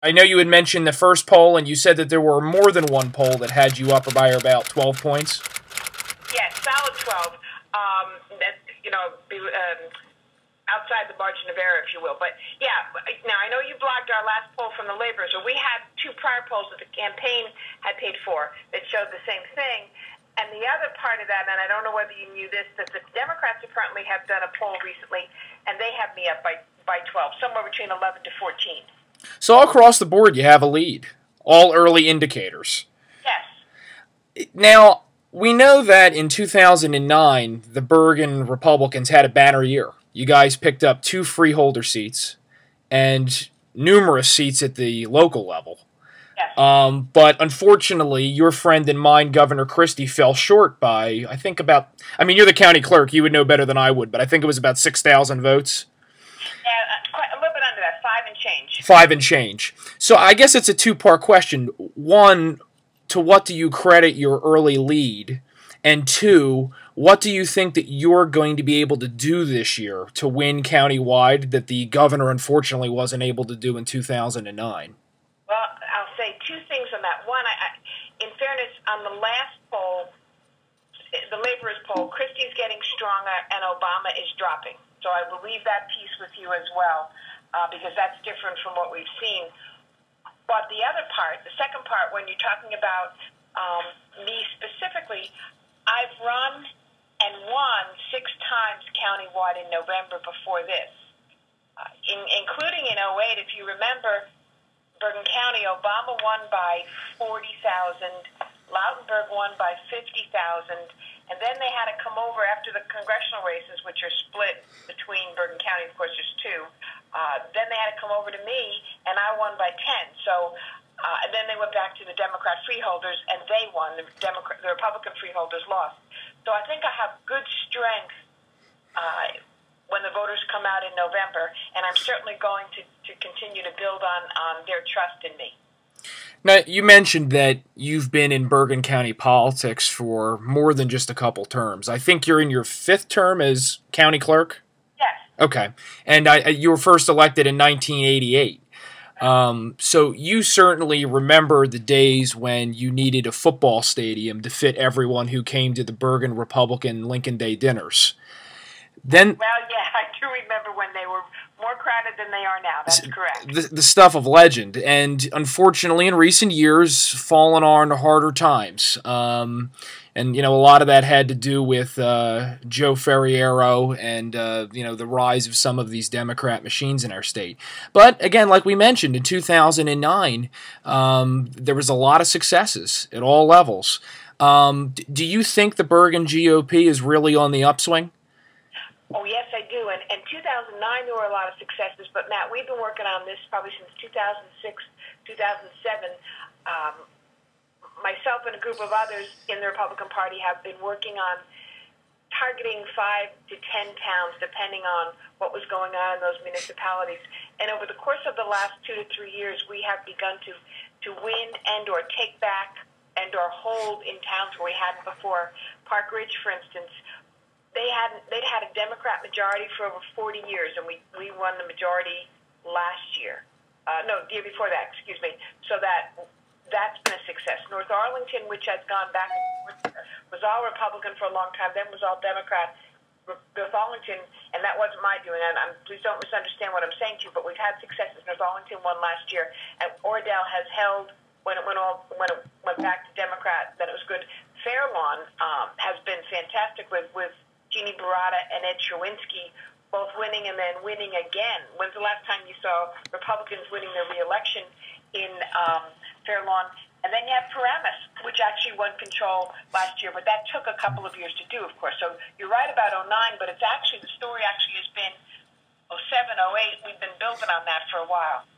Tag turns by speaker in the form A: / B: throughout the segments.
A: I know you had mentioned the first poll, and you said that there were more than one poll that had you up by about 12 points.
B: Yes, solid 12. That, outside the margin of error, if you will. But, yeah, now I know you blocked our last poll from the laborers, but we had 2 prior polls that the campaign had paid for that showed the same thing. And the other part of that, and I don't know whether you knew this, that the Democrats apparently have done a poll recently, and they have me up by 12, somewhere between 11 to 14.
A: So all across the board, you have a lead. All early indicators.
B: Yes.
A: Now, we know that in 2009, the Bergen Republicans had a banner year. You guys picked up 2 freeholder seats and numerous seats at the local level.
B: Yes.
A: But unfortunately, your friend and mine, Governor Christie, fell short by, I think you're the county clerk, you would know better than I would, but I think it was about 6,000 votes.
B: Yeah, quite a little bit under that, 5 and change.
A: 5 and change. So I guess it's a 2-part question. 1, to what do you credit your early lead? And 2, what do you think that you're going to be able to do this year to win countywide that the governor unfortunately wasn't able to do in 2009?
B: Well, I'll say 2 things on that. One, in fairness, on the last poll, the laborers poll, Christie's getting stronger and Obama is dropping. So I will leave that piece with you as well, because that's different from what we've seen. But the other part, the second part, when you're talking about me specifically, I've run and won 6 times countywide in November before this, including in 08, if you remember, Bergen County, Obama won by 40,000, Lautenberg won by 50,000, and then they had to come over after the congressional races, which are split between Bergen County, of course, there's 2. Then they had to come over to me, and I won by 10. So then they went back to the Democrat freeholders, and they won. The Republican freeholders lost. So I think I have good strength when the voters come out in November, and I'm certainly going to continue to build on their trust in me.
A: Now, you mentioned that you've been in Bergen County politics for more than just a couple terms. I think you're in your 5th term as county clerk?
B: Yes.
A: Okay. And you were first elected in 1988. So you certainly remember the days when you needed a football stadium to fit everyone who came to the Bergen Republican Lincoln Day dinners. Well,
B: yeah, I do remember when they were more crowded than they are now. That's correct.
A: The stuff of legend. And unfortunately, in recent years, fallen on harder times. And, a lot of that had to do with Joe Ferriero and, the rise of some of these Democrat machines in our state. But, again, like we mentioned, in 2009, there was a lot of successes at all levels. Do you think the Bergen GOP is really on the upswing?
B: Oh, yes, I do. And in 2009, there were a lot of successes. But, Matt, we've been working on this probably since 2006, 2007. Myself and a group of others in the Republican Party have been working on targeting 5 to 10 towns, depending on what was going on in those municipalities. And over the course of the last 2 to 3 years, we have begun to win and or take back and or hold in towns where we hadn't before. Park Ridge, for instance, they'd had a Democrat majority for over 40 years, and we won the majority last year. The year before that, excuse me. So that's been a success. North Arlington, which has gone back and forth, was all Republican for a long time, then was all Democrat. North Arlington, and that wasn't my doing, and please don't misunderstand what I'm saying to you, but we've had successes. North Arlington won last year, and Oradell has held when it went back to Democrat, then it was good. Fairlawn has been fantastic with Jeannie Barada and Ed Sherwinski both winning and then winning again. When's the last time you saw Republicans winning their re-election in Fairlawn? And then you have Paramus, which actually won control last year, but that took a couple of years to do, of course. So you're right about 09, but it's actually, the story actually has been 07, 08. We've been building on that for a while.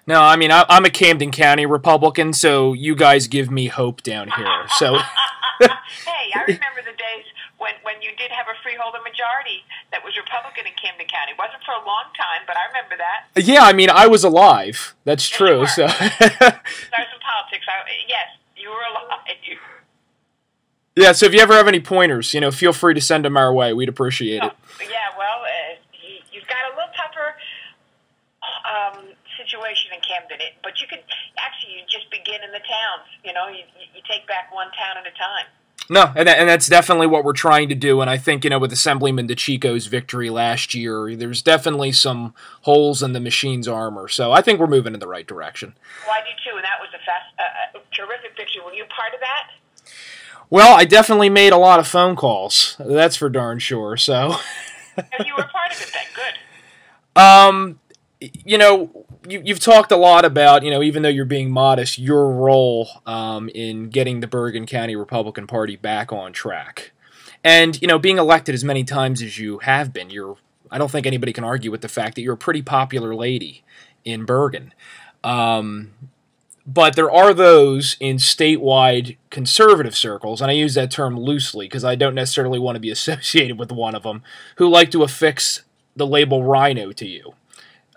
A: No, I mean, I'm a Camden County Republican, so you guys give me hope down here. So,
B: hey, I remember the days when you did have a freeholder majority that was Republican in Camden County. It wasn't for a long time, but I remember that.
A: Yeah, I mean, I was alive. That's true. So,
B: Stars in politics. Yes, you were alive.
A: Yeah, so if you ever have any pointers, feel free to send them our way. We'd appreciate it.
B: Yeah, well, you've got a little tougher situation in Camden, but you just begin in the towns. You know, you take back one town at a time.
A: No, and that's definitely what we're trying to do. And I think, with Assemblyman DeCicco's victory last year, there's definitely some holes in the machine's armor. So I think we're moving in the right direction.
B: Well, I do too, and that was a terrific victory. Were you part of that?
A: Well, I definitely made a lot of phone calls. That's for darn sure. So.
B: If you were part of it, then good.
A: You've talked a lot about, even though you're being modest, your role in getting the Bergen County Republican Party back on track. And, being elected as many times as you have been, I don't think anybody can argue with the fact that you're a pretty popular lady in Bergen. But there are those in statewide conservative circles, and I use that term loosely because I don't necessarily want to be associated with one of them, who like to affix the label RINO to you.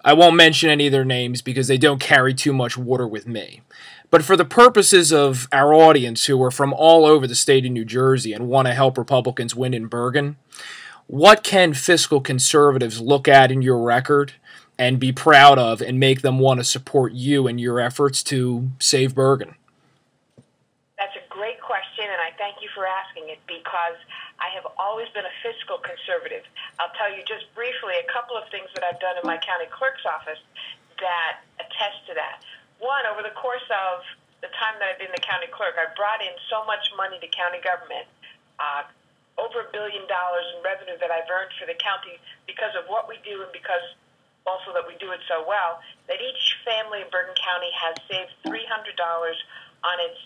A: I won't mention any of their names because they don't carry too much water with me. But for the purposes of our audience who are from all over the state of New Jersey and want to help Republicans win in Bergen, what can fiscal conservatives look at in your record and be proud of and make them want to support you in your efforts to save Bergen?
B: That's a great question, and I thank you for asking it because I have always been a fiscal conservative. I'll tell you just briefly a couple of things that I've done in my county clerk's office that attest to that. One, over the course of the time that I've been the county clerk, I've brought in so much money to county government, over $1 billion in revenue that I've earned for the county because of what we do and because also that we do it so well, that each family in Bergen County has saved $300 on its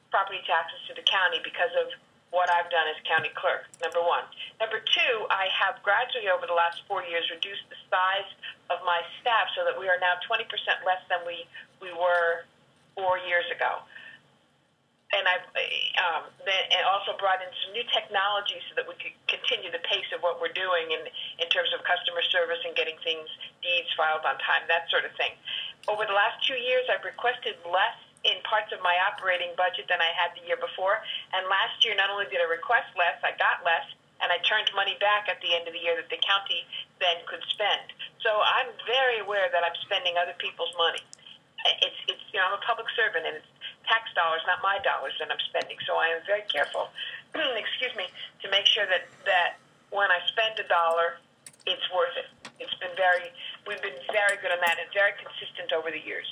B: property taxes to the county because of what I've done as county clerk, number one. Number two, I have gradually over the last 4 years reduced the size of my staff so that we are now 20% less than we were 4 years ago. And I've and also brought in some new technology so that we could continue the pace of what we're doing in terms of customer service and getting deeds filed on time, that sort of thing. Over the last 2 years, I've requested less in parts of my operating budget than I had the year before. And last year, not only did I request less, I got less, and I turned money back at the end of the year that the county then could spend. So I'm very aware that I'm spending other people's money. I'm a public servant, and it's tax dollars, not my dollars, that I'm spending. So I am very careful, to make sure that when I spend a dollar, it's worth it. We've been very good on that and very consistent over the years.